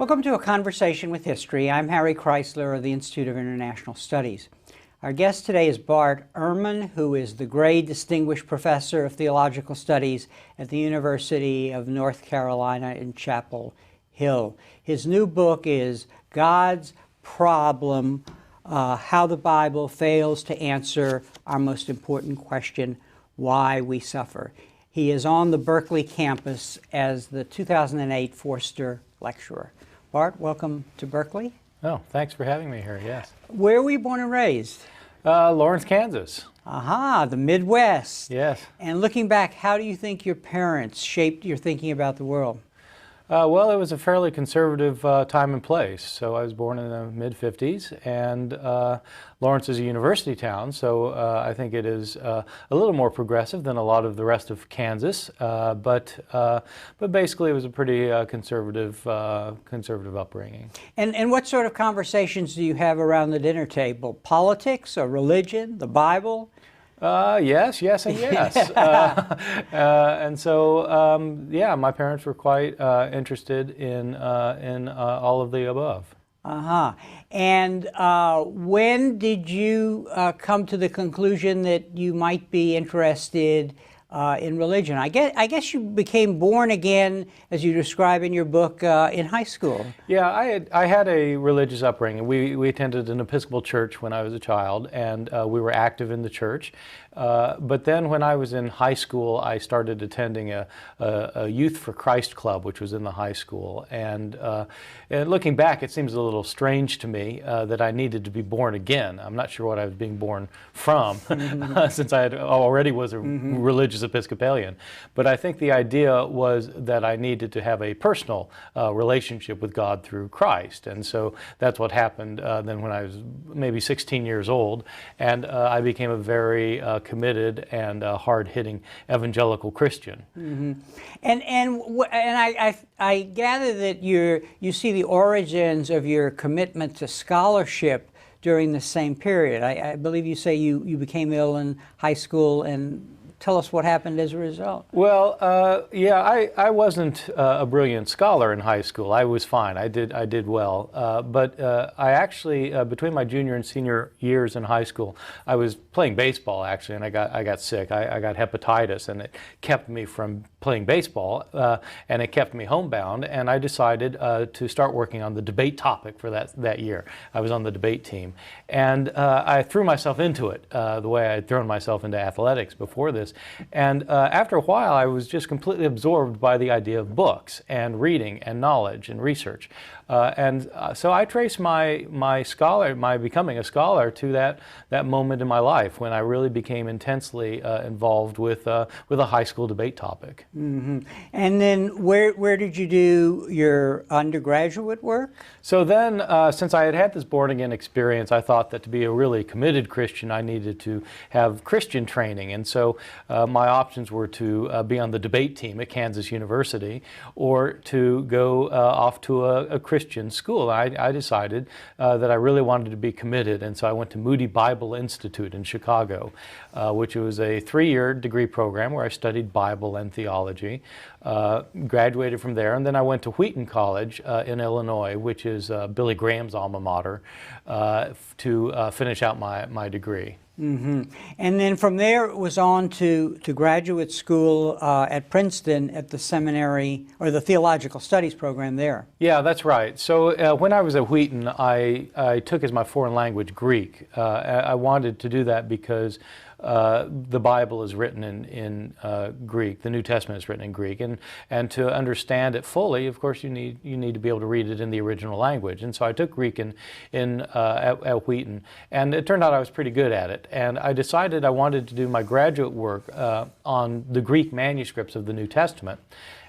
Welcome to A Conversation with History. I'm Harry Kreisler of the Institute of International Studies. Our guest today is Bart Ehrman, who is the Gray Distinguished Professor of Theological Studies at the University of North Carolina in Chapel Hill. His new book is God's Problem, How the Bible Fails to Answer Our Most Important Question, Why We Suffer. He is on the Berkeley campus as the 2008 Forster Lecturer. Bart, welcome to Berkeley. Oh, thanks for having me here, yes. Where were you born and raised? Lawrence, Kansas. Aha, the Midwest. Yes. And looking back, how do you think your parents shaped your thinking about the world? Well, it was a fairly conservative time and place. So I was born in the mid-50s, and Lawrence is a university town, so I think it is a little more progressive than a lot of the rest of Kansas. But basically, it was a pretty conservative upbringing. And what sort of conversations do you have around the dinner table? Politics or religion, the Bible? Yes, and yes. And so, yeah, my parents were quite interested in all of the above. Uh-huh. And when did you come to the conclusion that you might be interested in religion? I guess you became born again, as you describe in your book, in high school. Yeah, I had a religious upbringing. We attended an Episcopal church when I was a child, and we were active in the church. But then when I was in high school, I started attending a Youth for Christ club, which was in the high school. And looking back, it seems a little strange to me that I needed to be born again. I'm not sure what I was being born from, since I already was a religious Episcopalian. But I think the idea was that I needed to have a personal relationship with God through Christ. And so that's what happened then when I was maybe 16 years old. And I became a very committed and hard-hitting evangelical Christian. Mm-hmm. And I gather that you see the origins of your commitment to scholarship during the same period. I believe you say you became ill in high school, and tell us what happened as a result. Well, yeah, I wasn't a brilliant scholar in high school. I was fine. I did well. But I actually, between my junior and senior years in high school, I was playing baseball actually, and I got sick. I got hepatitis, and it kept me from playing baseball, and it kept me homebound. And I decided to start working on the debate topic for that year. I was on the debate team, and I threw myself into it the way I had thrown myself into athletics before this. And after a while, I was just completely absorbed by the idea of books and reading and knowledge and research. So I trace my becoming a scholar to that moment in my life when I really became intensely involved with a high school debate topic. Mm-hmm. And then where did you do your undergraduate work? So then, since I had this born-again experience, I thought that to be a really committed Christian, I needed to have Christian training. And so my options were to be on the debate team at Kansas University or to go off to a Christian school. I decided that I really wanted to be committed, and so I went to Moody Bible Institute in Chicago, which was a 3-year degree program where I studied Bible and theology. Graduated from there, and then I went to Wheaton College in Illinois, which is Billy Graham's alma mater, to finish out my degree. Mm-hmm. And then from there it was on to graduate school at Princeton at the seminary, or the theological studies program there. Yeah, that's right. So when I was at Wheaton, I took as my foreign language Greek. I wanted to do that because the Bible is written in Greek. The New Testament is written in Greek, and to understand it fully, of course, you need to be able to read it in the original language. And so I took Greek at Wheaton, and it turned out I was pretty good at it. And I decided I wanted to do my graduate work on the Greek manuscripts of the New Testament.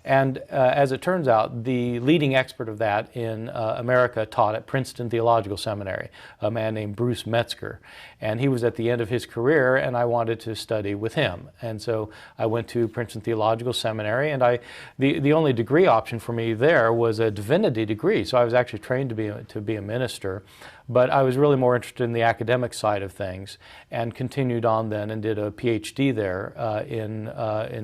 And as it turns out, the leading expert of that in America taught at Princeton Theological Seminary, a man named Bruce Metzger. And he was at the end of his career, and I wanted to study with him. And so I went to Princeton Theological Seminary, and the only degree option for me there was a divinity degree. So I was actually trained to be a minister. But I was really more interested in the academic side of things, and continued on then and did a PhD there in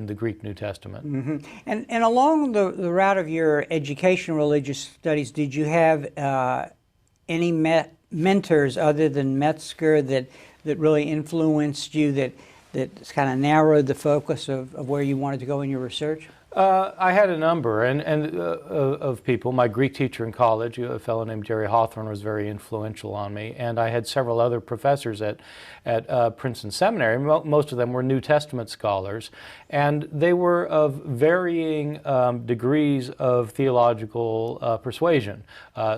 the Greek New Testament. Mm-hmm. And along the route of your education, religious studies, did you have any mentors other than Metzger that really influenced you, that kind of narrowed the focus of where you wanted to go in your research? I had a number of people. My Greek teacher in college, a fellow named Jerry Hawthorne, was very influential on me, and I had several other professors at Princeton Seminary. Most of them were New Testament scholars, and they were of varying degrees of theological persuasion.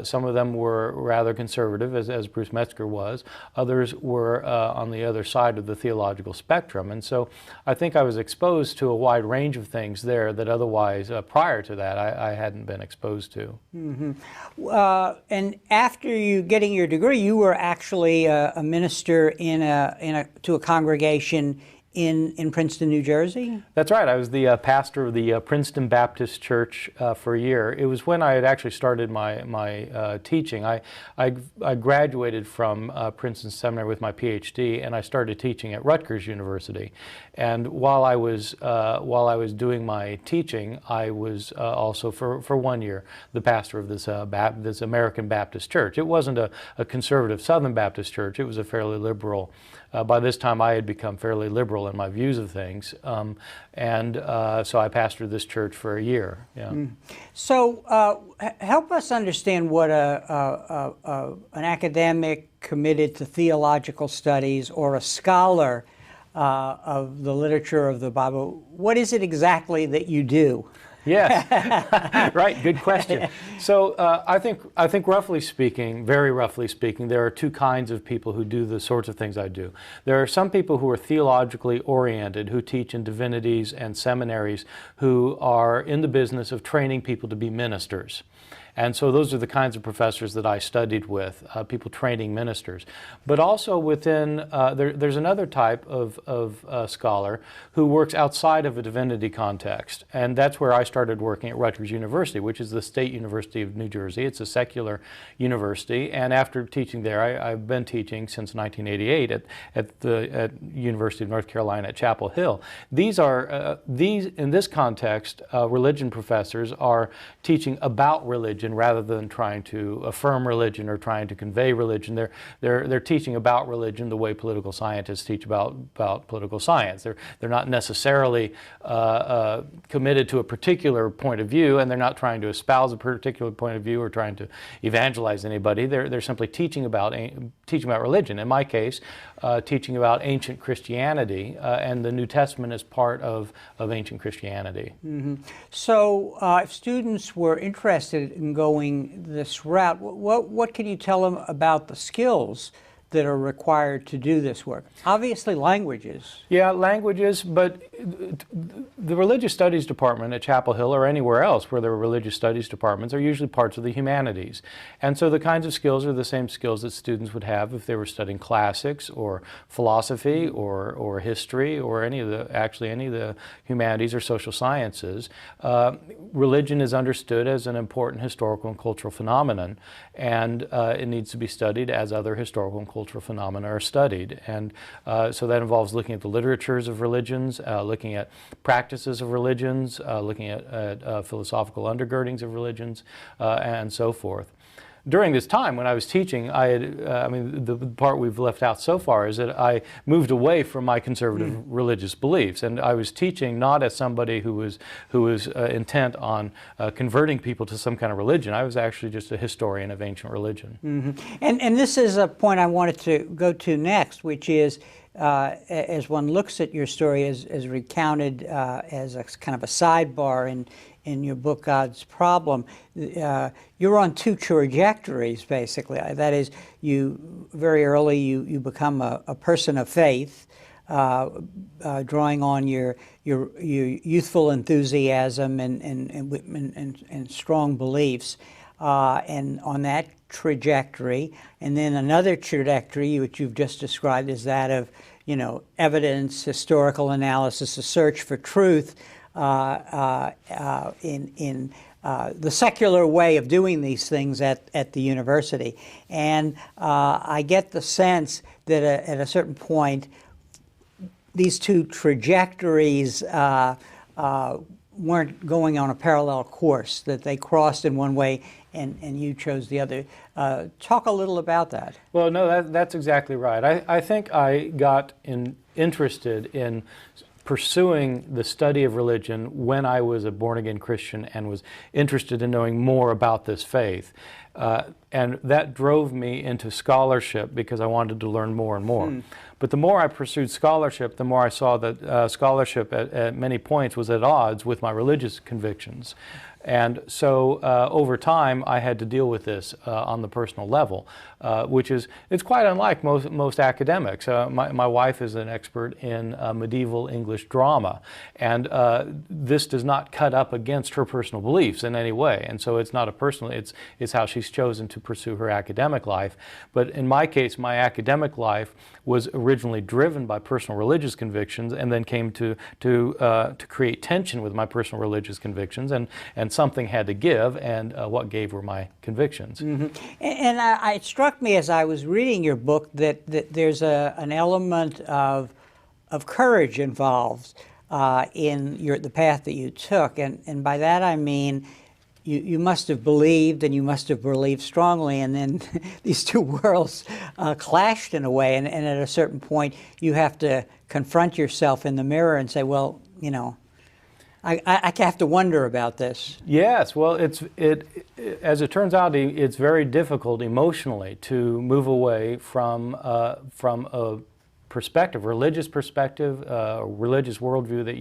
Some of them were rather conservative, as Bruce Metzger was. Others were on the other side of the theological spectrum, and so I think I was exposed to a wide range of things there that otherwise, prior to that, I hadn't been exposed to. Mm-hmm. And after you getting your degree, you were actually a minister to a congregation in Princeton, New Jersey? That's right. I was the pastor of the Princeton Baptist Church for a year. It was when I had actually started my teaching. I graduated from Princeton Seminary with my PhD, and I started teaching at Rutgers University. And while I was doing my teaching, I was also for 1 year the pastor of this American Baptist Church. It wasn't a conservative Southern Baptist church. It was a fairly liberal. By this time, I had become fairly liberal in my views of things, so I pastored this church for a year. Yeah. So help us understand what an academic committed to theological studies or a scholar of the literature of the Bible, what is it exactly that you do? Yes, right. Good question. So I think roughly speaking, very roughly speaking, there are two kinds of people who do the sorts of things I do. There are some people who are theologically oriented, who teach in divinities and seminaries, who are in the business of training people to be ministers. And so those are the kinds of professors that I studied with, people training ministers. But also within, there's another type of scholar who works outside of a divinity context. And that's where I started working at Rutgers University, which is the State University of New Jersey. It's a secular university. And after teaching there, I've been teaching since 1988 at University of North Carolina at Chapel Hill. These are, in this context, religion professors are teaching about religion rather than trying to affirm religion or trying to convey religion. They're teaching about religion the way political scientists teach about political science. They're not necessarily committed to a particular point of view, and they're not trying to espouse a particular point of view or trying to evangelize anybody. They're simply teaching about religion. In my case, teaching about ancient Christianity, and the New Testament is part of ancient Christianity. Mm-hmm. So if students were interested in going this route, what can you tell them about the skills that are required to do this work? Obviously languages. Yeah, languages, but the religious studies department at Chapel Hill or anywhere else where there are religious studies departments are usually parts of the humanities. And so the kinds of skills are the same skills that students would have if they were studying classics or philosophy or history or any of the humanities or social sciences. Religion is understood as an important historical and cultural phenomenon, and it needs to be studied as other historical and cultural phenomena are studied. And so that involves looking at the literatures of religions, looking at practices of religions, looking at philosophical undergirdings of religions, and so forth. During this time when I was teaching, the part we've left out so far is that I moved away from my conservative religious beliefs, and I was teaching not as somebody who was intent on converting people to some kind of religion. I was actually just a historian of ancient religion. Mm-hmm. And this is a point I wanted to go to next, which is as one looks at your story as recounted as a kind of a sidebar in your book, God's Problem, you're on two trajectories, basically. That is, very early you become a person of faith, drawing on your youthful enthusiasm and strong beliefs, and on that trajectory. And then another trajectory, which you've just described, is that of evidence, historical analysis, a search for truth, in the secular way of doing these things at the university. And I get the sense that at a certain point, these two trajectories weren't going on a parallel course, that they crossed in one way and you chose the other. Talk a little about that. Well, no, that's exactly right. I think I got interested in pursuing the study of religion when I was a born-again Christian and was interested in knowing more about this faith. And that drove me into scholarship because I wanted to learn more and more. But the more I pursued scholarship, the more I saw that scholarship at many points was at odds with my religious convictions. And so over time, I had to deal with this on the personal level, it's quite unlike most academics. My wife is an expert in medieval English drama, and this does not cut up against her personal beliefs in any way. And so it's not a personal, it's how she's chosen to pursue her academic life. But in my case, my academic life was originally driven by personal religious convictions, and then came to create tension with my personal religious convictions, and something had to give, and what gave were my convictions. And it struck me as I was reading your book that there's an element of courage involved in the path that you took, and by that I mean you must have believed, and you must have believed strongly, and then these two worlds clashed in a way, and at a certain point you have to confront yourself in the mirror and say, well, you know, I have to wonder about this. Yes, well, as it turns out, it's very difficult emotionally to move away from a religious perspective, religious worldview that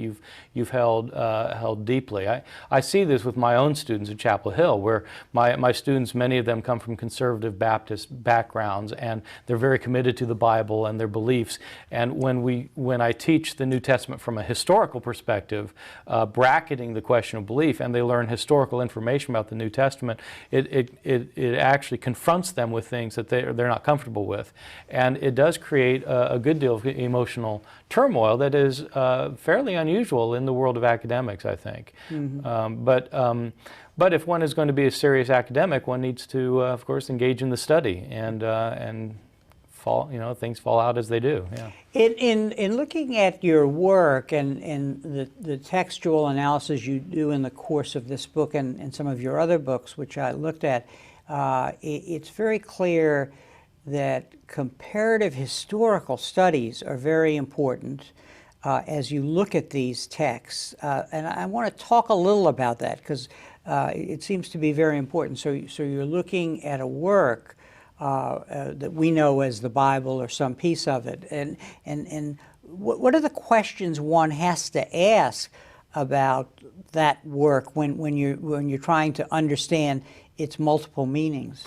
you've held deeply. I see this with my own students at Chapel Hill, where my students, many of them come from conservative Baptist backgrounds, and they're very committed to the Bible and their beliefs. And when I teach the New Testament from a historical perspective, bracketing the question of belief, and they learn historical information about the New Testament, it actually confronts them with things that they're not comfortable with, and it does create a good deal of emotional turmoil that is fairly unusual in the world of academics, I think. But if one is going to be a serious academic, one needs to, of course, engage in the study, and things fall out as they do. Yeah. In looking at your work and the textual analysis you do in the course of this book and some of your other books, which I looked at, it's very clear that comparative historical studies are very important as you look at these texts. And I want to talk a little about that, because it seems to be very important. So you're looking at a work that we know as the Bible or some piece of it. And what are the questions one has to ask about that work when you're trying to understand its multiple meanings?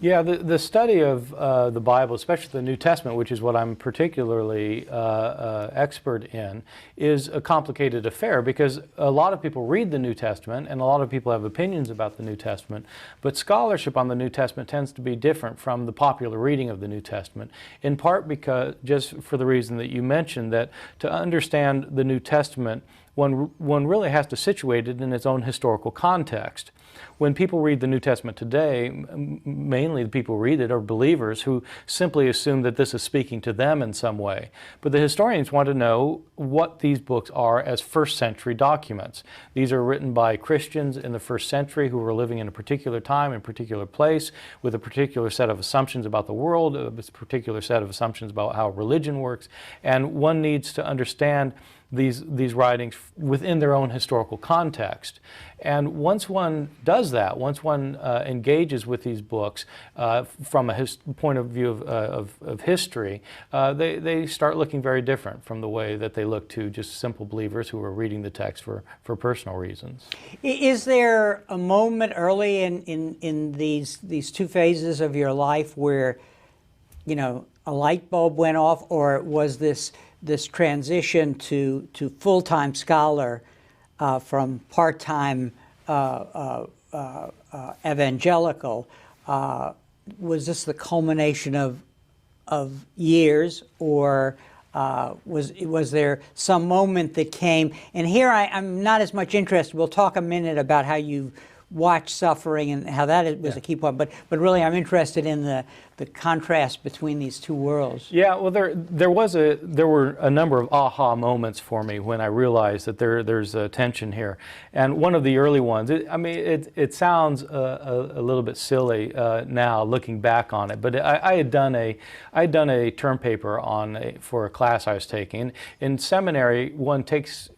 Yeah, the study of the Bible, especially the New Testament, which is what I'm particularly expert in, is a complicated affair, because a lot of people read the New Testament and a lot of people have opinions about the New Testament, but scholarship on the New Testament tends to be different from the popular reading of the New Testament, in part because, just for the reason that you mentioned, that to understand the New Testament, one really has to situate it in its own historical context. When people read the New Testament today, mainly the people who read it are believers who simply assume that this is speaking to them in some way. But the historians want to know what these books are as first-century documents. These are written by Christians in the first century who were living in a particular time, in a particular place, with a particular set of assumptions about the world, a particular set of assumptions about how religion works, and one needs to understand these writings within their own historical context. And once one does that, once one engages with these books from a point of view of history, they start looking very different from the way that they look to just simple believers who are reading the text for personal reasons. Is there a moment early in these two phases of your life where, you know, a light bulb went off, or was this transition to full-time scholar from part-time evangelical, was this the culmination of years, or was there some moment that came? And here I'm not as much interested. We'll talk a minute about how you watch suffering and how that was a key point. But really, I'm interested in the contrast between these two worlds. Yeah, well, there were a number of aha moments for me when I realized that there's a tension here. And one of the early ones, it sounds a little bit silly now looking back on it, but I had done a term paper for a class I was taking. In seminary, one takes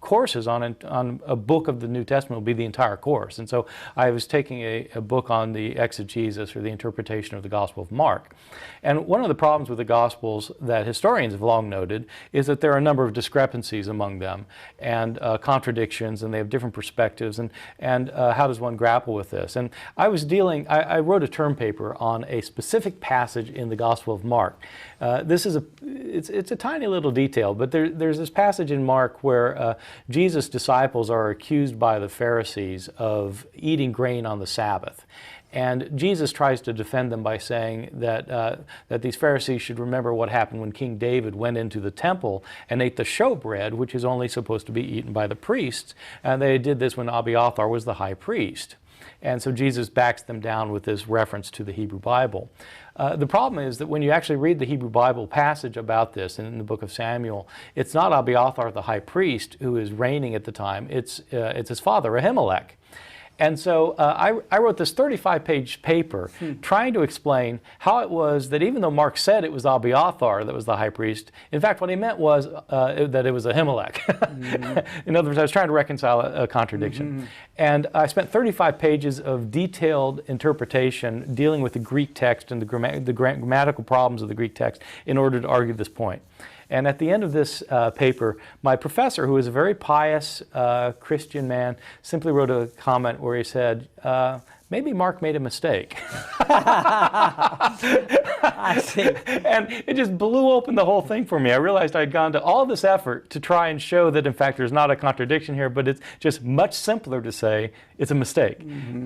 courses on a book of the New Testament will be the entire course. And so I was taking a book on the exegesis or the interpretation of the Gospel of Mark. And one of the problems with the Gospels that historians have long noted is that there are a number of discrepancies among them and contradictions, and they have different perspectives, and how does one grapple with this? And I wrote a term paper on a specific passage in the Gospel of Mark. It's a tiny little detail, but there's this passage in Mark where Jesus' disciples are accused by the Pharisees of eating grain on the Sabbath. And Jesus tries to defend them by saying that these Pharisees should remember what happened when King David went into the temple and ate the showbread, which is only supposed to be eaten by the priests. And they did this when Abiathar was the high priest. And so Jesus backs them down with this reference to the Hebrew Bible. The problem is that when you actually read the Hebrew Bible passage about this in the book of Samuel, it's not Abiathar the high priest who is reigning at the time, it's his father Ahimelech. And so I wrote this 35-page paper trying to explain how it was that even though Mark said it was Abiathar that was the high priest, in fact what he meant was that it was Ahimelech. In other words, I was trying to reconcile a contradiction. And I spent 35 pages of detailed interpretation dealing with the Greek text and the grammatical problems of the Greek text in order to argue this point. And at the end of this paper, my professor, who is a very pious Christian man, simply wrote a comment where he said, maybe Mark made a mistake. I see. And it just blew open the whole thing for me. I realized I'd gone to all this effort to try and show that, in fact, there's not a contradiction here, but it's just much simpler to say it's a mistake.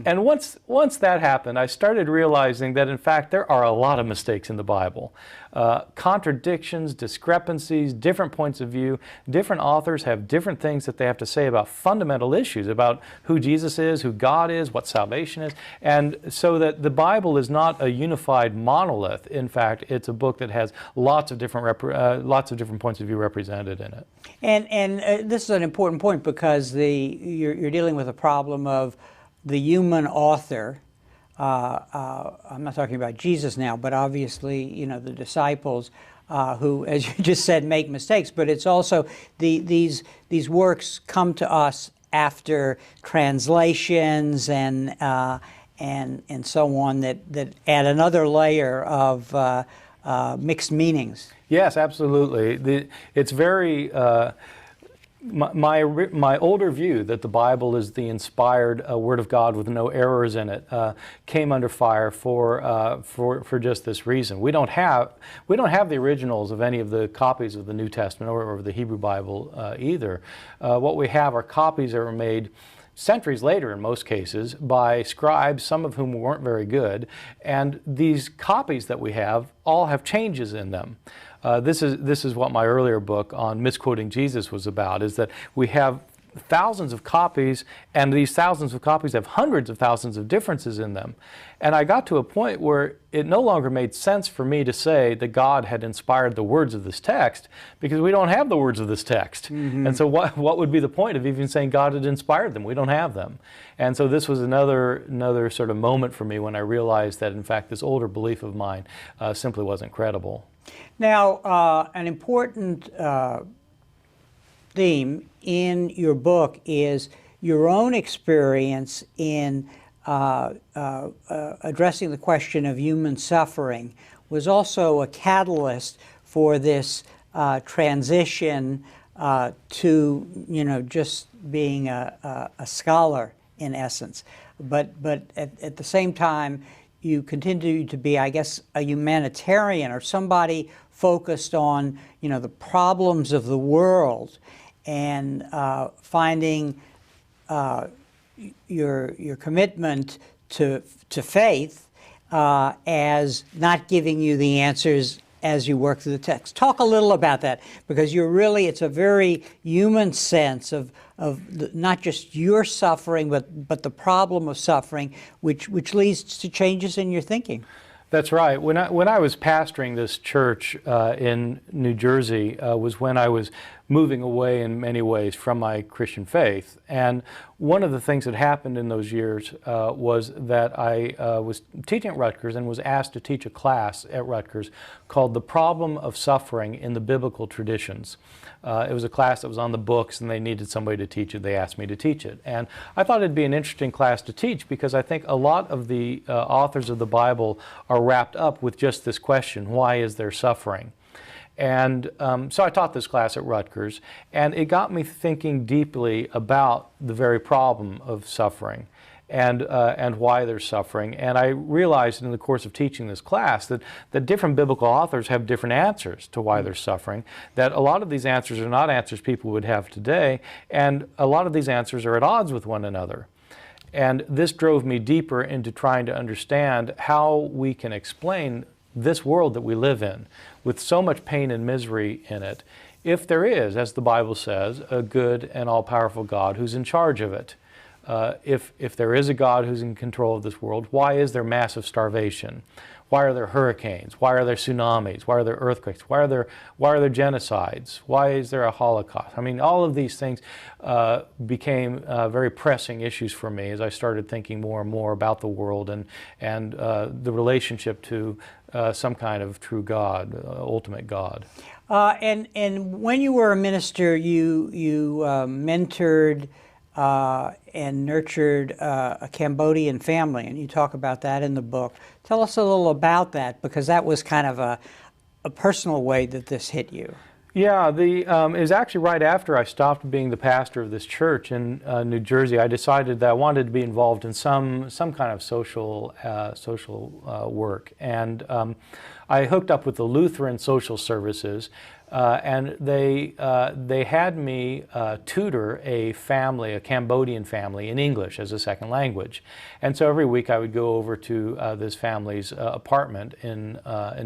And once that happened, I started realizing that, in fact, there are a lot of mistakes in the Bible. Contradictions, discrepancies, different points of view. Different authors have different things that they have to say about fundamental issues, about who Jesus is, who God is, what salvation is. And so that the Bible is not a unified monolith. In fact, it's a book that has lots of different points of view represented in it. And this is an important point because you're dealing with a problem of the human author. I'm not talking about Jesus now, but obviously, the disciples who, as you just said, make mistakes. But it's also these works come to us after translations and so on that add another layer of mixed meanings. Yes, absolutely. It's very my older view that the Bible is the inspired Word of God with no errors in it came under fire for just this reason. We don't have the originals of any of the copies of the New Testament or the Hebrew Bible either. What we have are copies that were made centuries later in most cases by scribes, some of whom weren't very good, and these copies that we have all have changes in them. This is what my earlier book on misquoting Jesus was about, is that we have thousands of copies, and these thousands of copies have hundreds of thousands of differences in them. And I got to a point where it no longer made sense for me to say that God had inspired the words of this text, because we don't have the words of this text. And so what would be the point of even saying God had inspired them? We don't have them. And so this was another sort of moment for me when I realized that, in fact, this older belief of mine simply wasn't credible. Now, an important theme in your book is your own experience in addressing the question of human suffering was also a catalyst for this transition to, just being a scholar in essence. But at the same time, you continue to be, I guess, a humanitarian or somebody focused on, the problems of the world and finding your commitment to faith as not giving you the answers as you work through the text. Talk a little about that, because it's a very human sense of not just your suffering, but the problem of suffering, which leads to changes in your thinking. That's right. When I was pastoring this church in New Jersey was when I was moving away in many ways from my Christian faith. And one of the things that happened in those years was that I was teaching at Rutgers and was asked to teach a class at Rutgers called The Problem of Suffering in the Biblical Traditions. It was a class that was on the books, and they needed somebody to teach it. They asked me to teach it. And I thought it'd be an interesting class to teach, because I think a lot of the authors of the Bible are wrapped up with just this question: why is there suffering? And so I taught this class at Rutgers, and it got me thinking deeply about the very problem of suffering and why there's suffering. And I realized in the course of teaching this class that different biblical authors have different answers to why there's suffering, that a lot of these answers are not answers people would have today, and a lot of these answers are at odds with one another. And this drove me deeper into trying to understand how we can explain this world that we live in, with so much pain and misery in it, if there is, as the Bible says, a good and all-powerful God who's in charge of it. If there is a God who's in control of this world, why is there massive starvation? Why are there hurricanes? Why are there tsunamis? Why are there earthquakes? Why are there genocides? Why is there a Holocaust? I mean, all of these things became very pressing issues for me as I started thinking more and more about the world and the relationship to some kind of true God, ultimate God. And when you were a minister, you mentored and nurtured a Cambodian family, and you talk about that in the book. Tell us a little about that, because that was kind of a personal way that this hit you. Yeah, it was actually right after I stopped being the pastor of this church in New Jersey. I decided that I wanted to be involved in some kind of social work, and I hooked up with the Lutheran Social Services. And they had me tutor a family, a Cambodian family, in English as a second language. And so every week I would go over to this family's apartment in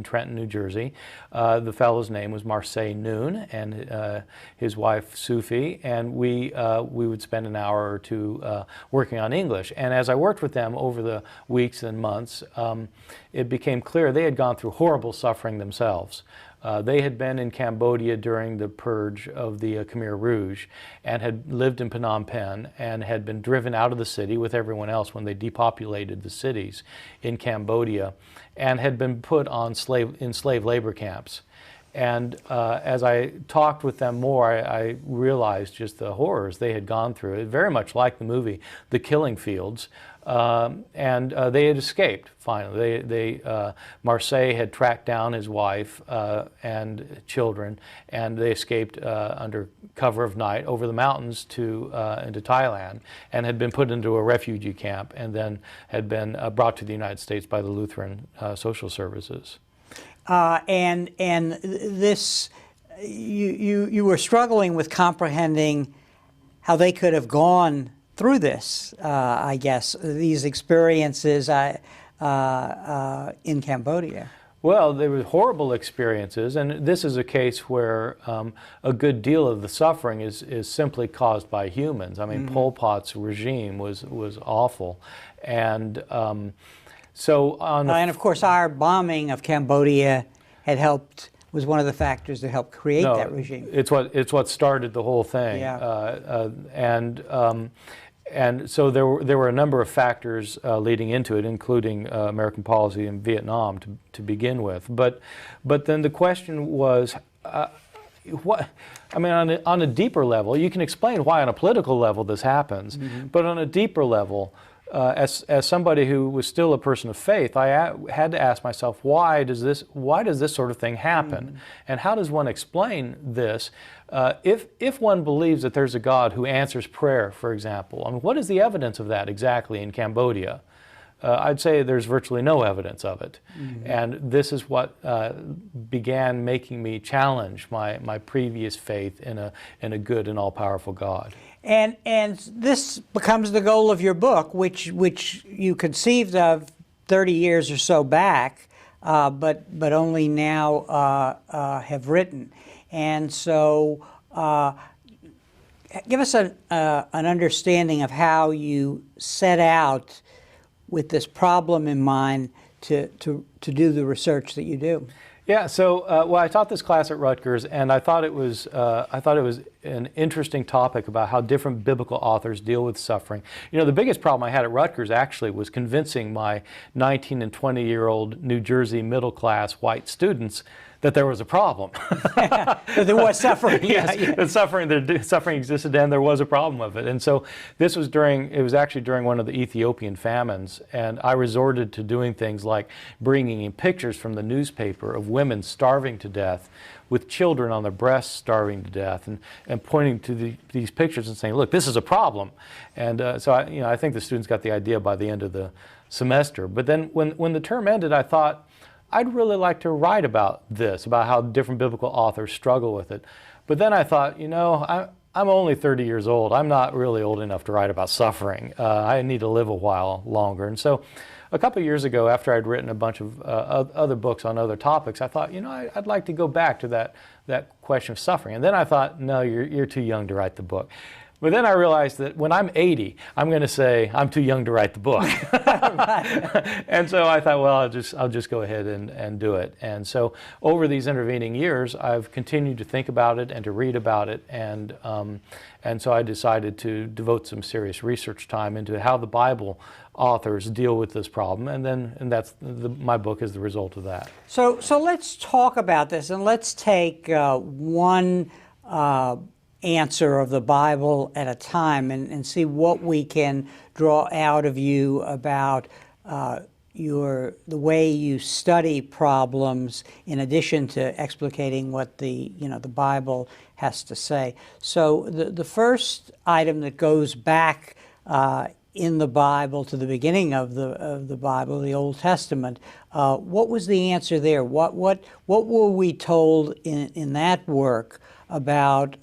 Trenton, New Jersey. The fellow's name was Marseille Noon, and his wife Sufi, and we would spend an hour or two working on English. And as I worked with them over the weeks and months, it became clear they had gone through horrible suffering themselves. They had been in Cambodia during the purge of the Khmer Rouge and had lived in Phnom Penh and had been driven out of the city with everyone else when they depopulated the cities in Cambodia, and had been put on in slave labor camps. And as I talked with them more, I realized just the horrors they had gone through. It very much like the movie The Killing Fields. And they had escaped finally. Marseille had tracked down his wife and children, and they escaped under cover of night over the mountains into Thailand, and had been put into a refugee camp, and then had been brought to the United States by the Lutheran Social Services. And this, you were struggling with comprehending how they could have gone through this, I guess, these experiences in Cambodia. Well, they were horrible experiences, and this is a case where a good deal of the suffering is simply caused by humans. I mean, Pol Pot's regime was awful, and so on. And of course, our bombing of Cambodia was one of the factors that helped create that regime. It's what started the whole thing. Yeah. And so there were a number of factors leading into it, including American policy in Vietnam to begin with. But then the question was, what? I mean, on a deeper level, you can explain why on a political level this happens, but on a deeper level, as somebody who was still a person of faith, I had to ask myself, why does this sort of thing happen, and how does one explain this? If one believes that there's a God who answers prayer, for example, I mean, what is the evidence of that exactly in Cambodia? I'd say there's virtually no evidence of it, and this is what began making me challenge my previous faith in a good and all-powerful God. And this becomes the goal of your book, which you conceived of 30 years or so back, but only now have written. And so give us an understanding of how you set out with this problem in mind to do the research that you do. Yeah, so well, I taught this class at Rutgers, and I thought it was an interesting topic about how different biblical authors deal with suffering. You know, the biggest problem I had at Rutgers actually was convincing my 19 and 20-year-old New Jersey middle-class white students that there was a problem. That there was suffering. Yes, Yeah. that suffering existed, and there was a problem with it. And so it was actually during one of the Ethiopian famines, and I resorted to doing things like bringing in pictures from the newspaper of women starving to death, with children on their breasts starving to death, and pointing to these pictures and saying, look, this is a problem. And so I think the students got the idea by the end of the semester. But then when the term ended, I thought, I'd really like to write about this, about how different biblical authors struggle with it. But then I thought, I'm only 30 years old. I'm not really old enough to write about suffering. I need to live a while longer. And so a couple of years ago, after I'd written a bunch of other books on other topics, I thought, I'd like to go back to that question of suffering. And then I thought, no, you're too young to write the book. But then I realized that when I'm 80, I'm going to say I'm too young to write the book. And so I thought, well, I'll just go ahead and do it. And so over these intervening years, I've continued to think about it and to read about it. And so I decided to devote some serious research time into how the Bible authors deal with this problem. And that's my book is the result of that. So let's talk about this, and let's take one answer of the Bible at a time and see what we can draw out of you about the way you study problems in addition to explicating what the Bible has to say. So the first item that goes back in the Bible to the beginning of the Bible, the Old Testament, what was the answer there? What were we told in that work about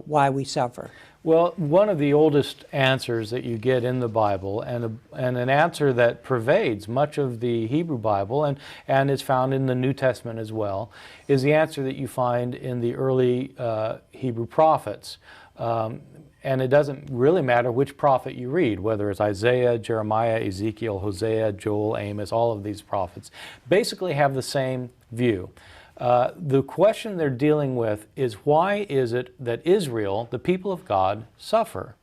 why we suffer? Well, one of the oldest answers that you get in the Bible, and an answer that pervades much of the Hebrew Bible and is found in the New Testament as well, is the answer that you find in the early Hebrew prophets. And it doesn't really matter which prophet you read, whether it's Isaiah, Jeremiah, Ezekiel, Hosea, Joel, Amos, all of these prophets basically have the same view. The question they're dealing with is, why is it that Israel, the people of God, suffer?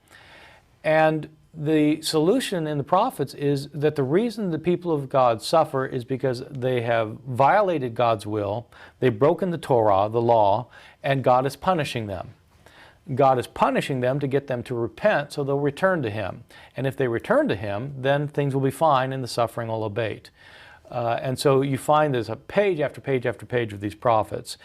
And the solution in the prophets is that the reason the people of God suffer is because they have violated God's will, they've broken the Torah, the law, and God is punishing them. God is punishing them to get them to repent so they'll return to Him. And if they return to Him, then things will be fine and the suffering will abate. And so you find there's a page after page after page of these prophets,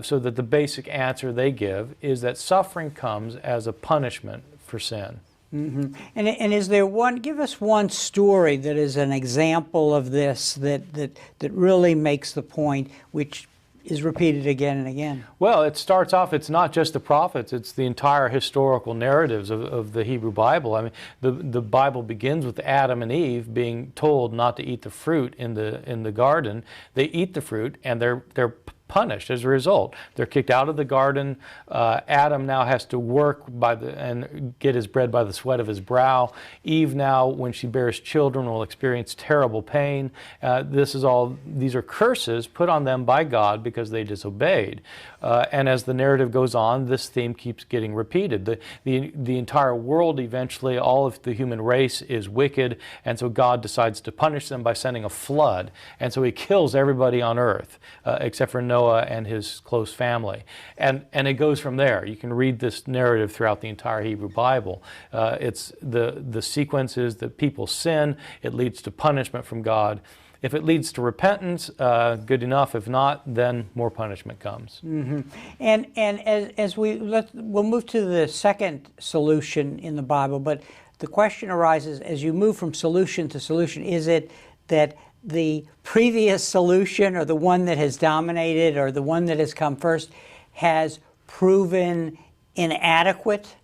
so that the basic answer they give is that suffering comes as a punishment for sin. Mm-hmm. And is there give us one story that is an example of this that really makes the point, which is repeated again and again? Well, it starts off, it's not just the prophets, it's the entire historical narratives of the Hebrew Bible. I mean, the Bible begins with Adam and Eve being told not to eat the fruit in the garden. They eat the fruit and they're punished as a result. They're kicked out of the garden. Adam now has to work and get his bread by the sweat of his brow. Eve now, when she bears children, will experience terrible pain. These are curses put on them by God because they disobeyed. And as the narrative goes on, this theme keeps getting repeated. The entire world, eventually, all of the human race is wicked, and so God decides to punish them by sending a flood. And so He kills everybody on earth, except for Noah and his close family. And it goes from there. You can read this narrative throughout the entire Hebrew Bible. It's the sequence is that people sin, it leads to punishment from God. If it leads to repentance, good enough. If not, then more punishment comes. Mm-hmm. And as we'll move to the second solution in the Bible, but the question arises as you move from solution to solution, is it that the previous solution, or the one that has dominated, or the one that has come first, has proven inadequate?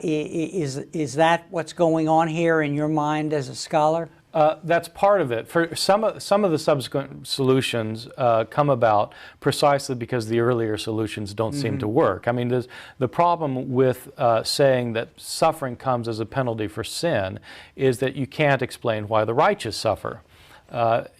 Is that what's going on here in your mind as a scholar? That's part of it. For some of the subsequent solutions come about precisely because the earlier solutions don't seem to work. I mean, the problem with saying that suffering comes as a penalty for sin is that you can't explain why the righteous suffer.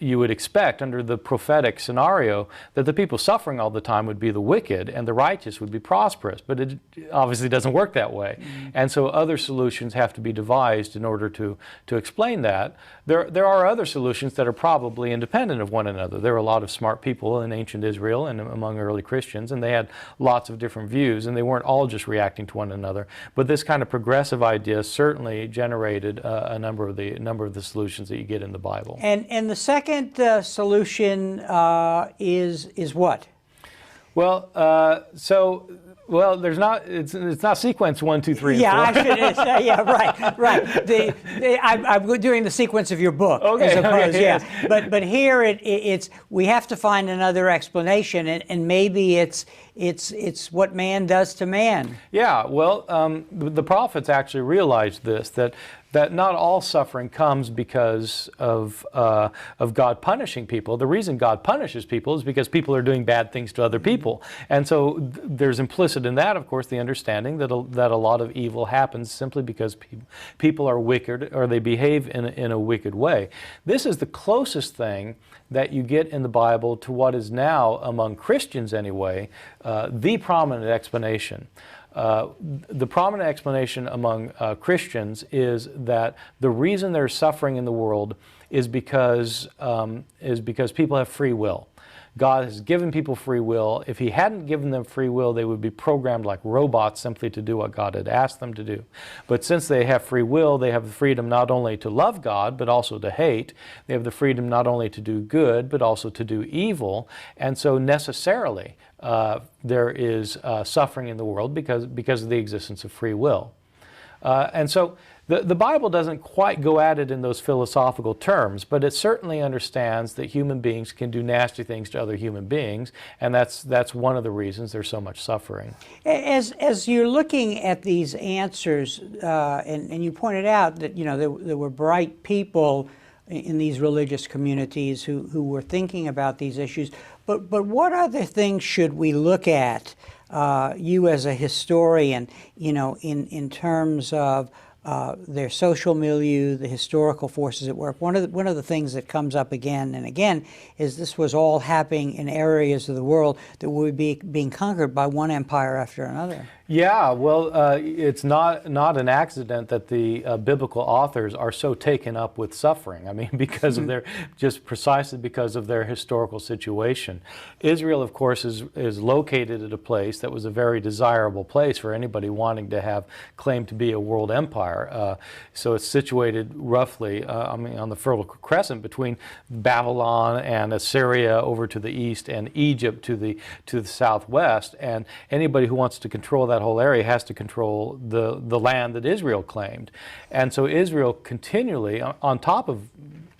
You would expect under the prophetic scenario that the people suffering all the time would be the wicked and the righteous would be prosperous, but it obviously doesn't work that way. And so other solutions have to be devised in order to explain that. There are other solutions that are probably independent of one another. There were a lot of smart people in ancient Israel and among early Christians, and they had lots of different views, and they weren't all just reacting to one another. But this kind of progressive idea certainly generated a number of the solutions that you get in the Bible. And the second solution is what? Well, well, there's not. It's not sequence 1, 2, 3, and 4. Yeah, I should. Yeah, right. I'm doing the sequence of your book, okay, as opposed. okay, Yeah, yes. but here it's we have to find another explanation, and maybe it's what man does to man. Yeah. Well, the prophets actually realized this, that not all suffering comes because of God punishing people. The reason God punishes people is because people are doing bad things to other people. And so there's implicit in that, of course, the understanding that a lot of evil happens simply because people are wicked or they behave in a wicked way. This is the closest thing that you get in the Bible to what is now, among Christians anyway, the prominent explanation. The prominent explanation among Christians is that the reason there's suffering in the world is because people have free will. God has given people free will. If He hadn't given them free will, they would be programmed like robots simply to do what God had asked them to do. But since they have free will, they have the freedom not only to love God, but also to hate. They have the freedom not only to do good, but also to do evil. And so necessarily, there is suffering in the world because of the existence of free will. And so the Bible doesn't quite go at it in those philosophical terms, but it certainly understands that human beings can do nasty things to other human beings, and that's one of the reasons there's so much suffering. As you're looking at these answers, and you pointed out that there were bright people in these religious communities who were thinking about these issues, but what other things should we look at, you as a historian, in terms of their social milieu, the historical forces at work? One of the things that comes up again and again is this was all happening in areas of the world that were being conquered by one empire after another. Yeah, well, it's not an accident that the biblical authors are so taken up with suffering. I mean, because of precisely because of their historical situation. Israel, of course, is located at a place that was a very desirable place for anybody wanting to have claim to be a world empire. So it's situated roughly, on the Fertile Crescent between Babylon and Assyria over to the east and Egypt to the southwest. And anybody who wants to control that whole area has to control the land that Israel claimed. And so Israel continually, on top of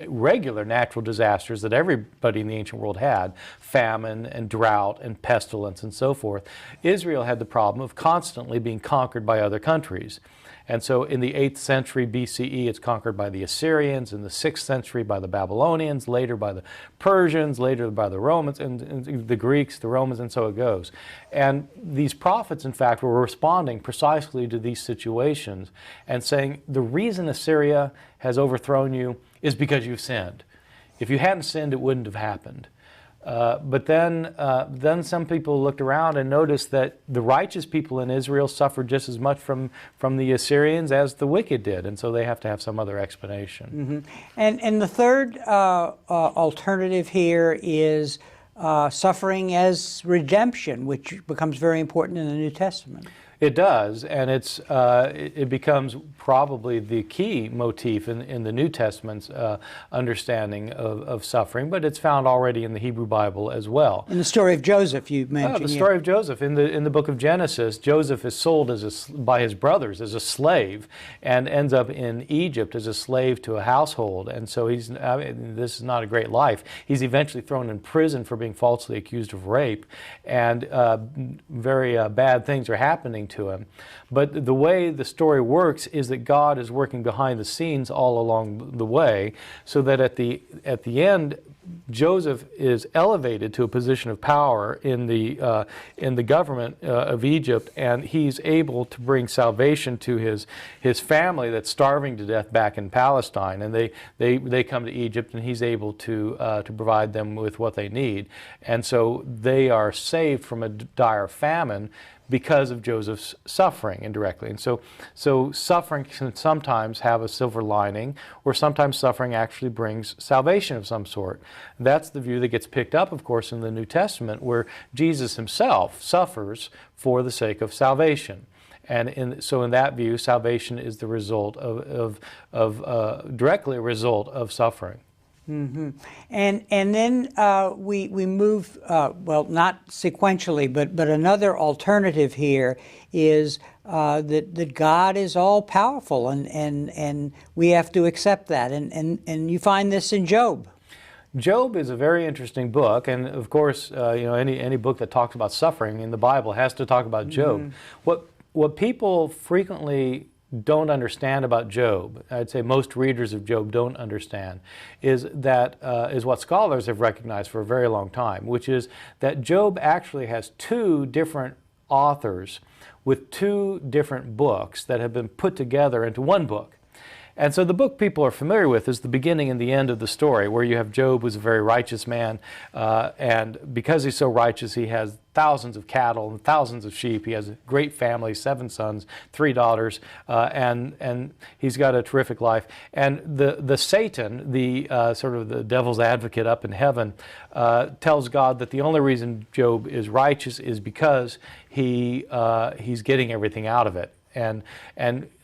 regular natural disasters that everybody in the ancient world had, famine and drought and pestilence and so forth, Israel had the problem of constantly being conquered by other countries. And so in the 8th century BCE, it's conquered by the Assyrians, in the 6th century by the Babylonians, later by the Persians, later by the Romans, and the Greeks, the Romans, and so it goes. And these prophets, in fact, were responding precisely to these situations and saying, the reason Assyria has overthrown you is because you've sinned. If you hadn't sinned, it wouldn't have happened. But then some people looked around and noticed that the righteous people in Israel suffered just as much from the Assyrians as the wicked did, and so they have to have some other explanation. Mm-hmm. And the third alternative here is suffering as redemption, which becomes very important in the New Testament. It does, and it becomes probably the key motif in the New Testament's understanding of suffering, but it's found already in the Hebrew Bible as well. In the story of Joseph, you mentioned. The story of Joseph. In the book of Genesis, Joseph is sold by his brothers as a slave and ends up in Egypt as a slave to a household, and so this is not a great life. He's eventually thrown in prison for being falsely accused of rape, and very bad things are happening happening to him. But the way the story works is that God is working behind the scenes all along the way, so that at the end, Joseph is elevated to a position of power in the government of Egypt, and he's able to bring salvation to his family that's starving to death back in Palestine. And they come to Egypt, and he's able to provide them with what they need. And so they are saved from a dire famine because of Joseph's suffering indirectly. And so suffering can sometimes have a silver lining, or sometimes suffering actually brings salvation of some sort. That's the view that gets picked up, of course, in the New Testament, where Jesus himself suffers for the sake of salvation. And so in that view, salvation is the result directly a result of suffering. Mm-hmm. And then we move, well, not sequentially, but another alternative here is that God is all powerful, and we have to accept that. And you find this in Job. Job is a very interesting book, and of course, any book that talks about suffering in the Bible has to talk about Job. Mm-hmm. What people frequently don't understand about Job, I'd say most readers of Job don't understand, is what scholars have recognized for a very long time, which is that Job actually has two different authors with two different books that have been put together into one book. And so the book people are familiar with is the beginning and the end of the story, where you have Job, who's a very righteous man, and because he's so righteous, he has thousands of cattle and thousands of sheep. He has a great family, 7 sons, 3 daughters, and he's got a terrific life. And the Satan, the sort of the devil's advocate up in heaven, tells God that the only reason Job is righteous is because he's getting everything out of it. And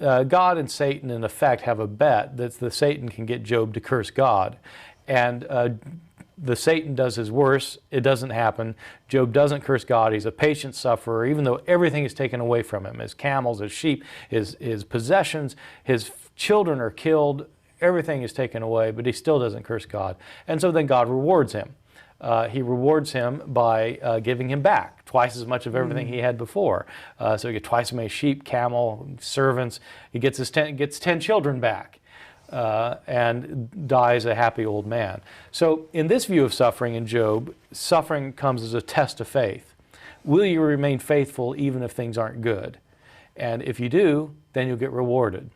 God and Satan, in effect, have a bet that the Satan can get Job to curse God. And the Satan does his worst. It doesn't happen. Job doesn't curse God. He's a patient sufferer, even though everything is taken away from him. His camels, his sheep, his possessions, his children are killed. Everything is taken away, but he still doesn't curse God. And so then God rewards him. He rewards him by giving him back twice as much of everything he had before. So he gets twice as many sheep, camel, servants. He gets 10 children back and dies a happy old man. So in this view of suffering in Job, suffering comes as a test of faith. Will you remain faithful even if things aren't good? And if you do, then you'll get rewarded.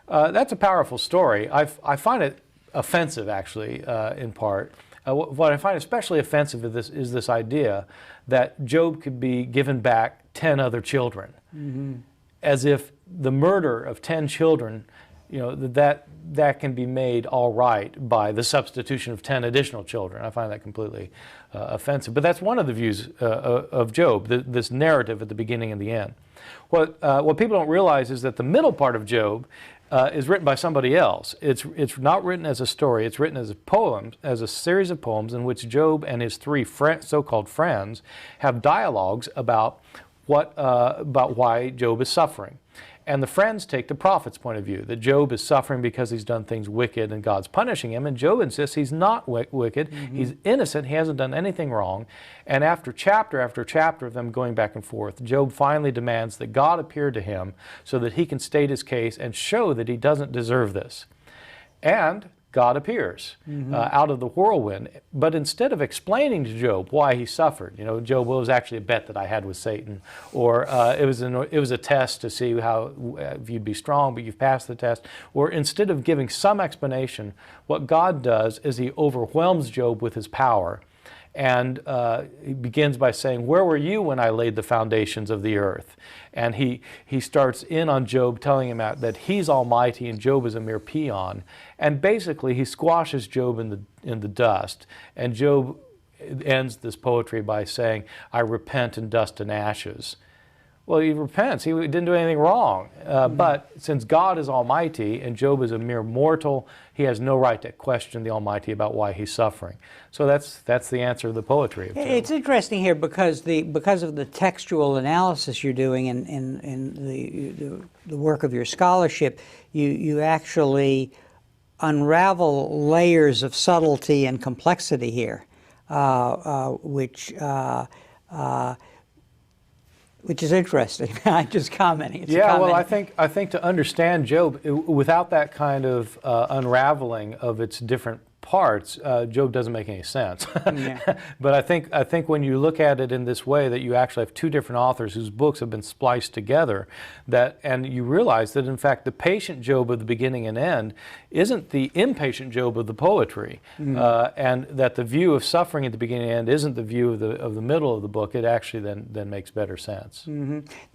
That's a powerful story. I find it offensive, actually, in part. What I find especially offensive is this idea that Job could be given back 10 other children, as if the murder of 10 children, that can be made all right by the substitution of 10 additional children. I find that completely offensive. But that's one of the views of Job, this narrative at the beginning and the end. What people don't realize is that the middle part of Job is written by somebody else. It's not written as a story. It's written as a poem, as a series of poems in which Job and his 3 so-called friends have dialogues about why Job is suffering. And the friends take the prophet's point of view, that Job is suffering because he's done things wicked and God's punishing him. And Job insists he's not wicked. He's innocent. He hasn't done anything wrong. And after chapter after chapter of them going back and forth, Job finally demands that God appear to him so that he can state his case and show that he doesn't deserve this. And God appears out of the whirlwind. But instead of explaining to Job why he suffered, Job, well, it was actually a bet that I had with Satan, or it was a test to see if you'd be strong, but you've passed the test. Or instead of giving some explanation, what God does is he overwhelms Job with his power. And he begins by saying, where were you when I laid the foundations of the earth? And he starts in on Job, telling him that he's almighty and Job is a mere peon. And basically he squashes Job in the dust. And Job ends this poetry by saying, I repent in dust and ashes. Well, he repents. He didn't do anything wrong. But since God is almighty and Job is a mere mortal, he has no right to question the Almighty about why he's suffering. So that's the answer to the poetry of Job. It's interesting here because of the textual analysis you're doing in the work of your scholarship, you actually unravel layers of subtlety and complexity here, which which is interesting. I'm just commenting. It's a Yeah, well, comment. I think to understand Job, without that kind of unraveling of its different parts, Job doesn't make any sense. Yeah. But I think when you look at it in this way, that you actually have two different authors whose books have been spliced together, and you realize that in fact the patient Job of the beginning and end isn't the impatient Job of the poetry, and that the view of suffering at the beginning and end isn't the view of the middle of the book. It actually then makes better sense.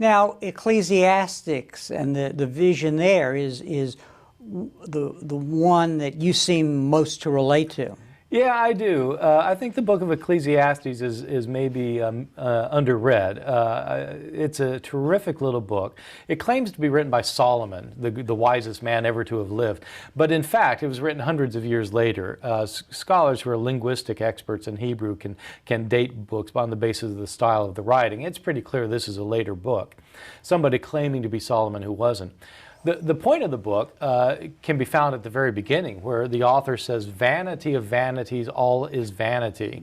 Now, Ecclesiastes and the vision there is the one that you seem most to relate to. Yeah, I do. I think the Book of Ecclesiastes is maybe underread. It's a terrific little book. It claims to be written by Solomon, the wisest man ever to have lived. But in fact, it was written hundreds of years later. Scholars who are linguistic experts in Hebrew can date books on the basis of the style of the writing. It's pretty clear this is a later book. Somebody claiming to be Solomon who wasn't. The point of the book can be found at the very beginning, where the author says, "Vanity of vanities, all is vanity."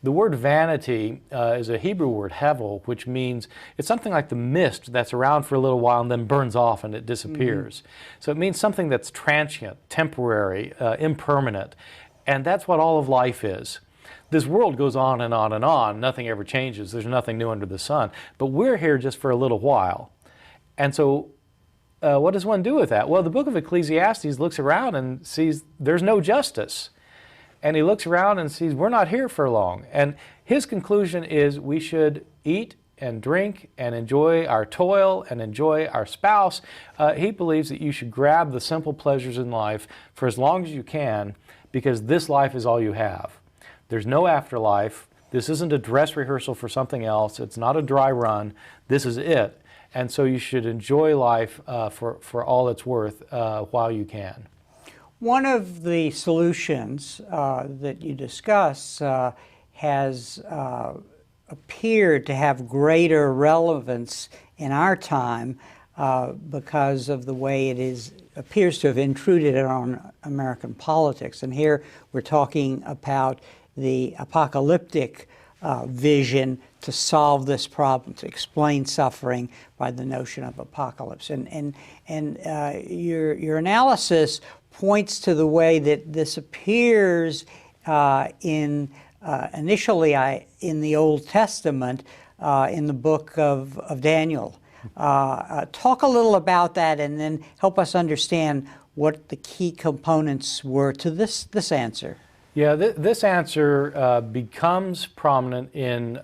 The word vanity is a Hebrew word, hevel, which means it's something like the mist that's around for a little while and then burns off and it disappears. So it means something that's transient, temporary, impermanent. And that's what all of life is. This world goes on and on and on. Nothing ever changes. There's nothing new under the sun. But we're here just for a little while. And so what does one do with that? Well, the Book of Ecclesiastes looks around and sees there's no justice. And he looks around and sees we're not here for long. And his conclusion is we should eat and drink and enjoy our toil and enjoy our spouse. He believes that you should grab the simple pleasures in life for as long as you can, because this life is all you have. There's no afterlife. This isn't a dress rehearsal for something else. It's not a dry run. This is it. And so you should enjoy life for all it's worth while you can. One of the solutions that you discuss has appeared to have greater relevance in our time because of the way it appears to have intruded on American politics. And here we're talking about the apocalyptic vision to solve this problem, to explain suffering by the notion of apocalypse. And your analysis points to the way that this appears initially in the Old Testament, in the book of Daniel. Talk a little about that and then help us understand what the key components were to this answer. Yeah, this answer becomes prominent in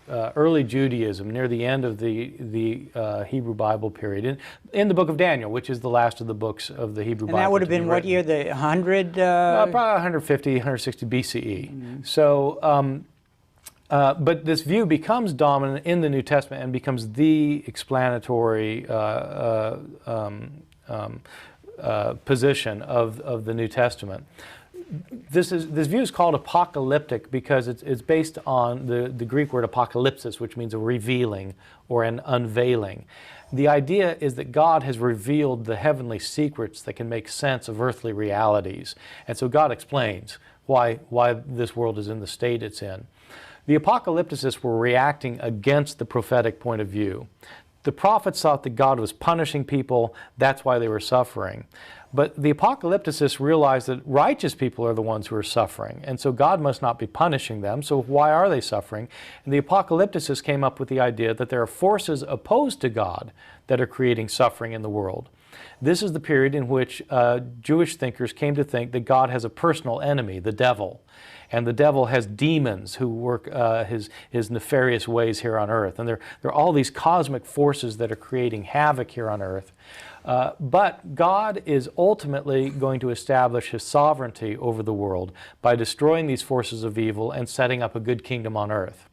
early Judaism, near the end of the Hebrew Bible period, in the book of Daniel, which is the last of the books of the Hebrew Bible. And that would have been what year? The 100? Probably 150, 160 BCE. So, but this view becomes dominant in the New Testament and becomes the explanatory position of the New Testament. This view is called apocalyptic because it's based on the Greek word apocalypsis, which means a revealing or an unveiling. The idea is that God has revealed the heavenly secrets that can make sense of earthly realities. And so God explains why this world is in the state it's in. The apocalypticists were reacting against the prophetic point of view. The prophets thought that God was punishing people, that's why they were suffering. But the apocalypticists realized that righteous people are the ones who are suffering, and so God must not be punishing them, so why are they suffering? And the apocalypticists came up with the idea that there are forces opposed to God that are creating suffering in the world. This is the period in which Jewish thinkers came to think that God has a personal enemy, the devil. And the devil has demons who work his nefarious ways here on earth. And there are all these cosmic forces that are creating havoc here on earth. But God is ultimately going to establish His sovereignty over the world by destroying these forces of evil and setting up a good kingdom on earth.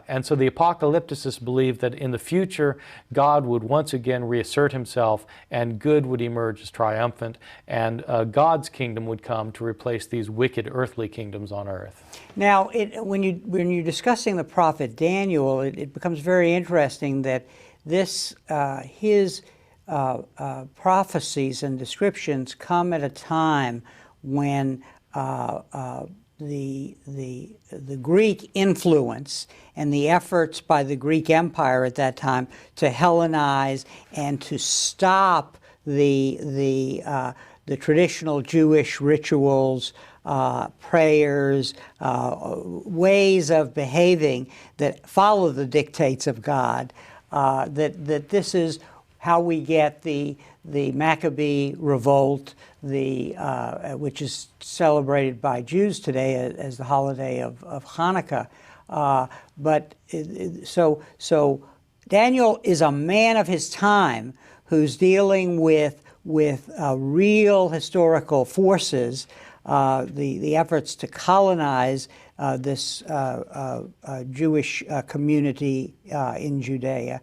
And so the apocalypticists believe that in the future, God would once again reassert Himself and good would emerge as triumphant, and God's kingdom would come to replace these wicked earthly kingdoms on earth. Now, when you're discussing the prophet Daniel, it becomes very interesting that his prophecies and descriptions come at a time when the Greek influence and the efforts by the Greek Empire at that time to Hellenize and to stop the traditional Jewish rituals, prayers, ways of behaving that follow the dictates of God. That this is how we get the Maccabee revolt, which is celebrated by Jews today as the holiday of Hanukkah. So Daniel is a man of his time who's dealing with real historical forces, the efforts to colonize this Jewish community in Judea.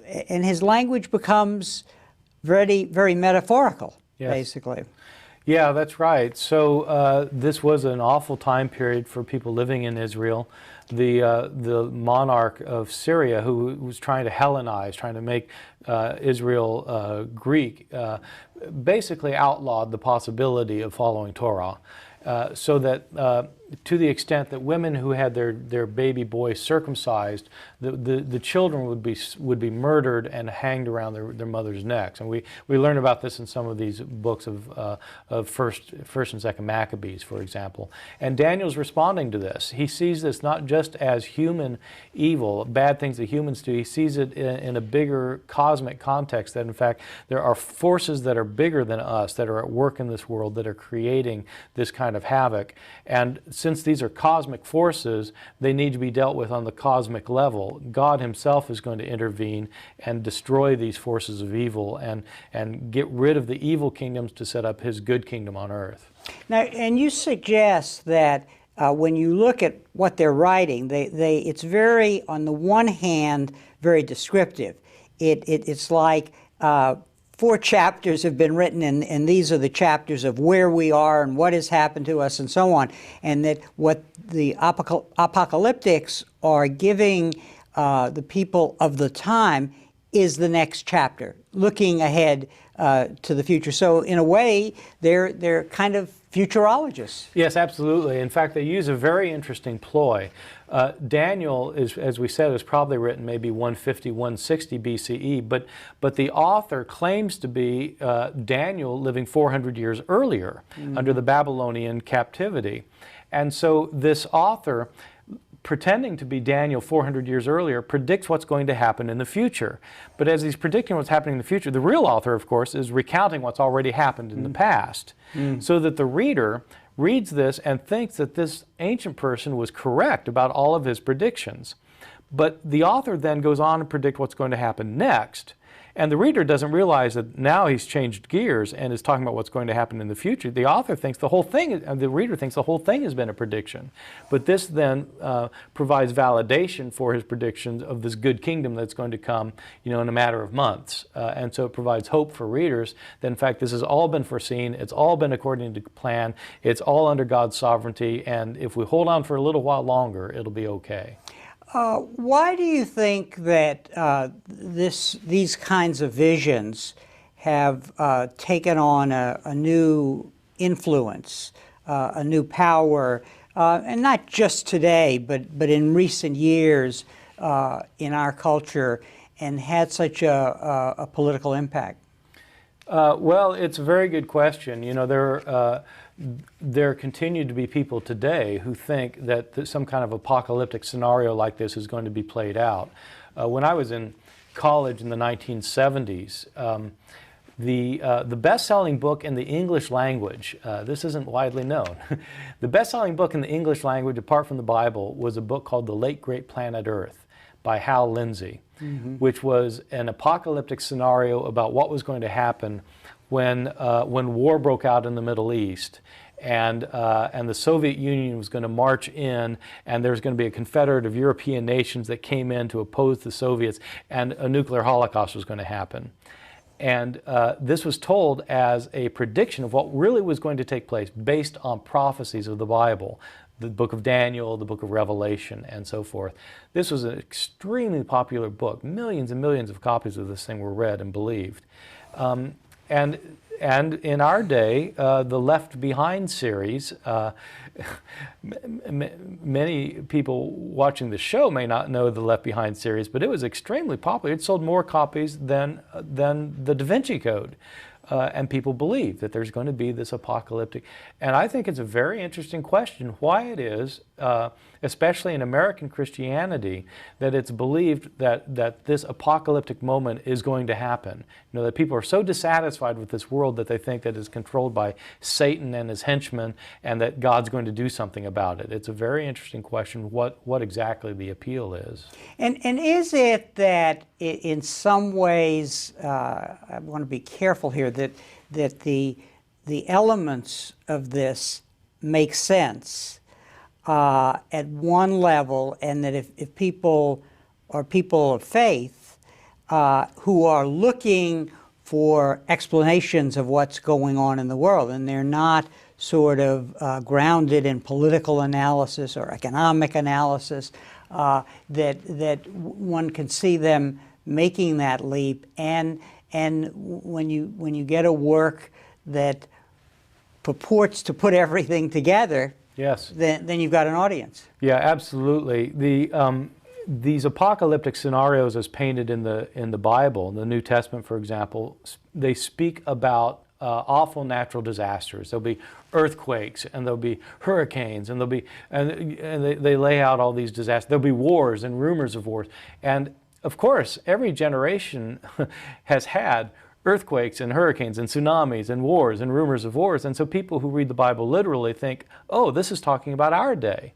And his language becomes very, very metaphorical, yes. Basically. Yeah, that's right. So this was an awful time period for people living in Israel. The monarch of Syria, who was trying to Hellenize, trying to make Israel Greek, basically outlawed the possibility of following Torah. So that to the extent that women who had their baby boys circumcised, the children would be murdered and hanged around their mother's necks. And we learn about this in some of these books of first and second Maccabees, for example. And Daniel's responding to this. He sees this not just as human evil, bad things that humans do. He sees it in a bigger cosmic context, that in fact there are forces that are bigger than us that are at work in this world that are creating this kind of havoc. And since these are cosmic forces, they need to be dealt with on the cosmic level. God himself is going to intervene and destroy these forces of evil and get rid of the evil kingdoms to set up his good kingdom on earth. Now, and you suggest that when you look at what they're writing, it's very, on the one hand, very descriptive. It's like 4 chapters have been written, and these are the chapters of where we are and what has happened to us and so on. And that what the apocalyptics are giving the people of the time is the next chapter, looking ahead to the future. So in a way, they're kind of futurologists. Yes, absolutely. In fact, they use a very interesting ploy. Daniel, as we said, is probably written maybe 150, 160 BCE, but the author claims to be Daniel living 400 years earlier under the Babylonian captivity. And so this author, pretending to be Daniel 400 years earlier, predicts what's going to happen in the future. But as he's predicting what's happening in the future, the real author, of course, is recounting what's already happened in the past. So that the reader reads this and thinks that this ancient person was correct about all of his predictions. But the author then goes on to predict what's going to happen next. And the reader doesn't realize that now he's changed gears and is talking about what's going to happen in the future. The author thinks the whole thing, the reader thinks the whole thing has been a prediction. But this then provides validation for his predictions of this good kingdom that's going to come, in a matter of months. And so it provides hope for readers that in fact this has all been foreseen, it's all been according to plan, it's all under God's sovereignty, and if we hold on for a little while longer, it'll be okay. Why do you think that these kinds of visions have taken on a new influence, a new power, and not just today, but in recent years in our culture, and had such a political impact? Well, it's a very good question. There continue to be people today who think that some kind of apocalyptic scenario like this is going to be played out. When I was in college in the 1970s, the best-selling book in the English language, this isn't widely known, the best-selling book in the English language, apart from the Bible, was a book called The Late Great Planet Earth by Hal Lindsey, which was an apocalyptic scenario about what was going to happen when war broke out in the Middle East, and the Soviet Union was going to march in, and there was going to be a confederate of European nations that came in to oppose the Soviets, and a nuclear holocaust was going to happen. And this was told as a prediction of what really was going to take place based on prophecies of the Bible, the Book of Daniel, the Book of Revelation, and so forth. This was an extremely popular book. Millions and millions of copies of this thing were read and believed. And and in our day, the Left Behind series, many people watching the show may not know the Left Behind series, but it was extremely popular. It sold more copies than the Da Vinci Code. And people believe that there's going to be this apocalyptic. And I think it's a very interesting question why it is, especially in American Christianity, that it's believed that this apocalyptic moment is going to happen. You know, that people are so dissatisfied with this world that they think that it's controlled by Satan and his henchmen and that God's going to do something about it. It's a very interesting question what exactly the appeal is. And is it that in some ways, I want to be careful here, that the elements of this make sense at one level, and that if people are people of faith who are looking for explanations of what's going on in the world, and they're not sort of grounded in political analysis or economic analysis, that one can see them making that leap, and when you get a work that purports to put everything together, yes, then you've got an audience. Yeah, absolutely. These apocalyptic scenarios, as painted in the Bible, the New Testament, for example, they speak about awful natural disasters. There'll be earthquakes, and there'll be hurricanes, and they lay out all these disasters. There'll be wars and rumors of wars, and of course, every generation has had earthquakes and hurricanes and tsunamis and wars and rumors of wars. And so people who read the Bible literally think, oh, this is talking about our day.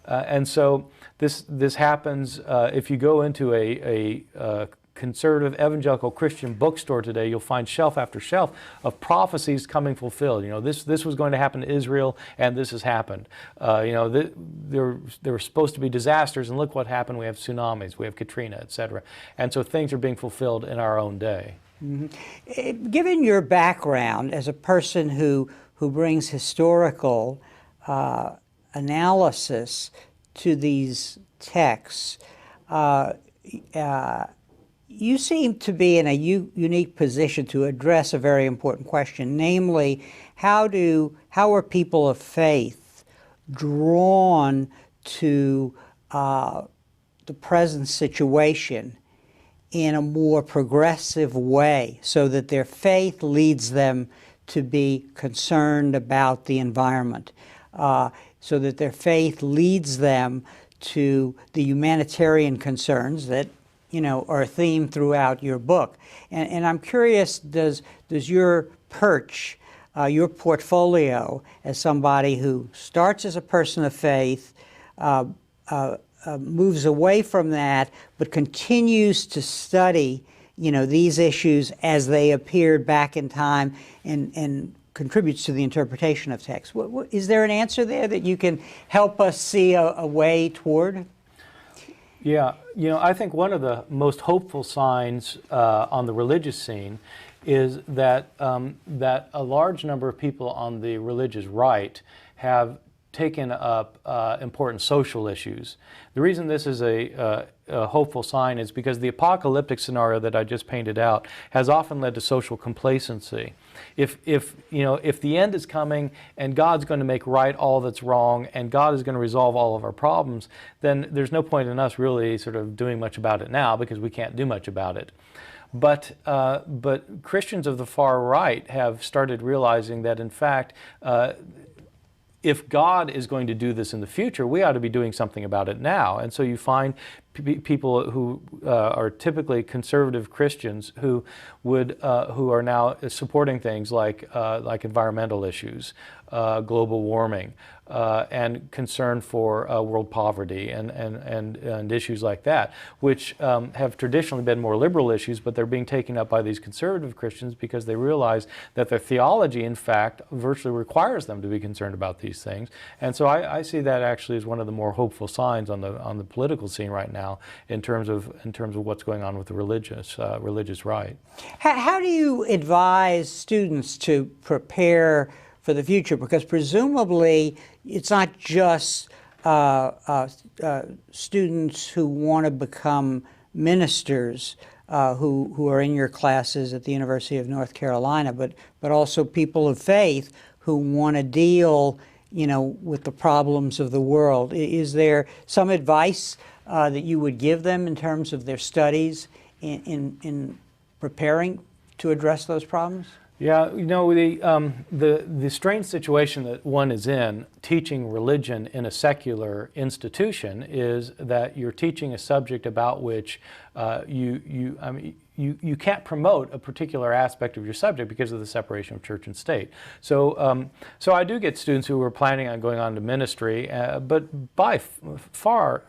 And so this happens if you go into a conservative evangelical Christian bookstore today, you'll find shelf after shelf of prophecies coming fulfilled. You know, this was going to happen to Israel, and this has happened. You know, there were supposed to be disasters, and look what happened. We have tsunamis, we have Katrina, etc. And so things are being fulfilled in our own day. Mm-hmm. Given your background as a person who brings historical analysis to these texts, you seem to be in a unique position to address a very important question, namely, how are people of faith drawn to the present situation in a more progressive way, so that their faith leads them to be concerned about the environment, so that their faith leads them to the humanitarian concerns that are a theme throughout your book. And I'm curious, does your perch, your portfolio as somebody who starts as a person of faith, moves away from that, but continues to study, these issues as they appeared back in time, and contributes to the interpretation of text? Is there an answer there that you can help us see a way toward? Yeah, I think one of the most hopeful signs on the religious scene is that a large number of people on the religious right have taken up important social issues. The reason this is a hopeful sign is because the apocalyptic scenario that I just painted out has often led to social complacency. If the end is coming and God's going to make right all that's wrong and God is going to resolve all of our problems, then there's no point in us really sort of doing much about it now, because we can't do much about it. But Christians of the far right have started realizing that, in fact, if God is going to do this in the future, we ought to be doing something about it now. And so you find people who are typically conservative Christians who are now supporting things like environmental issues, global warming, and concern for world poverty and issues like that, which have traditionally been more liberal issues, but they're being taken up by these conservative Christians because they realize that their theology, in fact, virtually requires them to be concerned about these things. And so I see that actually as one of the more hopeful signs on the political scene right now in terms of what's going on with the religious right. How do you advise students to prepare for the future? Because presumably it's not just students who want to become ministers who are in your classes at the University of North Carolina, but also people of faith who want to deal, with the problems of the world. Is there some advice that you would give them in terms of their studies in preparing to address those problems? Yeah, the strange situation that one is in, teaching religion in a secular institution, is that you're teaching a subject about which you can't promote a particular aspect of your subject because of the separation of church and state. So I do get students who are planning on going on to ministry, but by far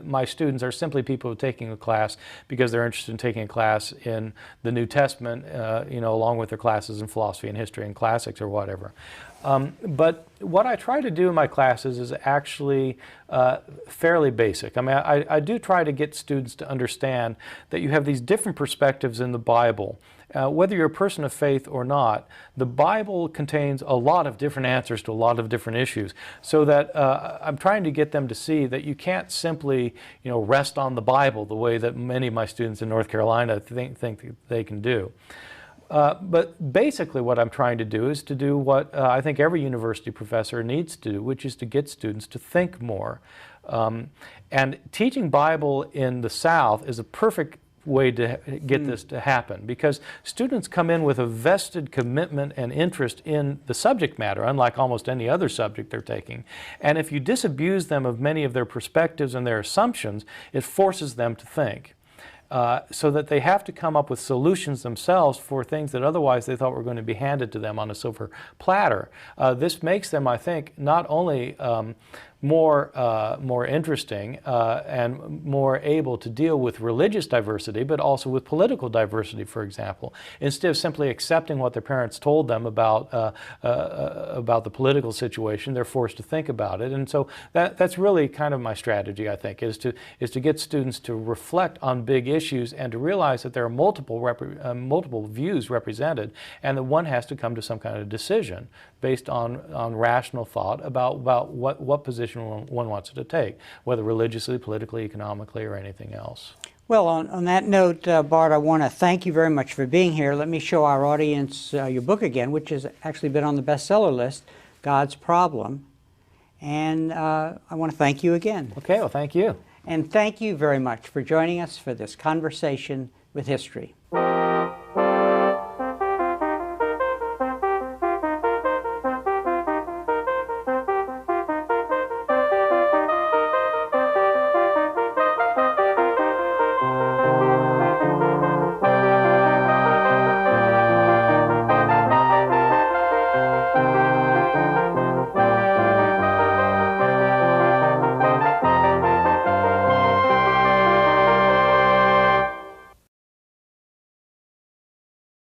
my students are simply people who are taking a class because they're interested in taking a class in the New Testament, along with their classes in philosophy and history and classics or whatever. But what I try to do in my classes is actually fairly basic. I mean, I do try to get students to understand that you have these different perspectives in the Bible. Whether you're a person of faith or not, the Bible contains a lot of different answers to a lot of different issues. So that I'm trying to get them to see that you can't simply, rest on the Bible the way that many of my students in North Carolina think they can do. But basically what I'm trying to do is to do what I think every university professor needs to do, which is to get students to think more. And teaching Bible in the South is a perfect way to get this to happen, because students come in with a vested commitment and interest in the subject matter, unlike almost any other subject they're taking. And if you disabuse them of many of their perspectives and their assumptions, it forces them to think. So that they have to come up with solutions themselves for things that otherwise they thought were going to be handed to them on a silver platter. This makes them, I think, not only more interesting and more able to deal with religious diversity, but also with political diversity, for example. Instead of simply accepting what their parents told them about the political situation, they're forced to think about it. And so that's really kind of my strategy, I think, is to get students to reflect on big issues and to realize that there are multiple views represented, and that one has to come to some kind of decision based on rational thought about what position one wants to take, whether religiously, politically, economically, or anything else. Well, on that note, Bart, I want to thank you very much for being here. Let me show our audience your book again, which has actually been on the bestseller list, God's Problem. And I want to thank you again. Okay, well, thank you. And thank you very much for joining us for this conversation with history.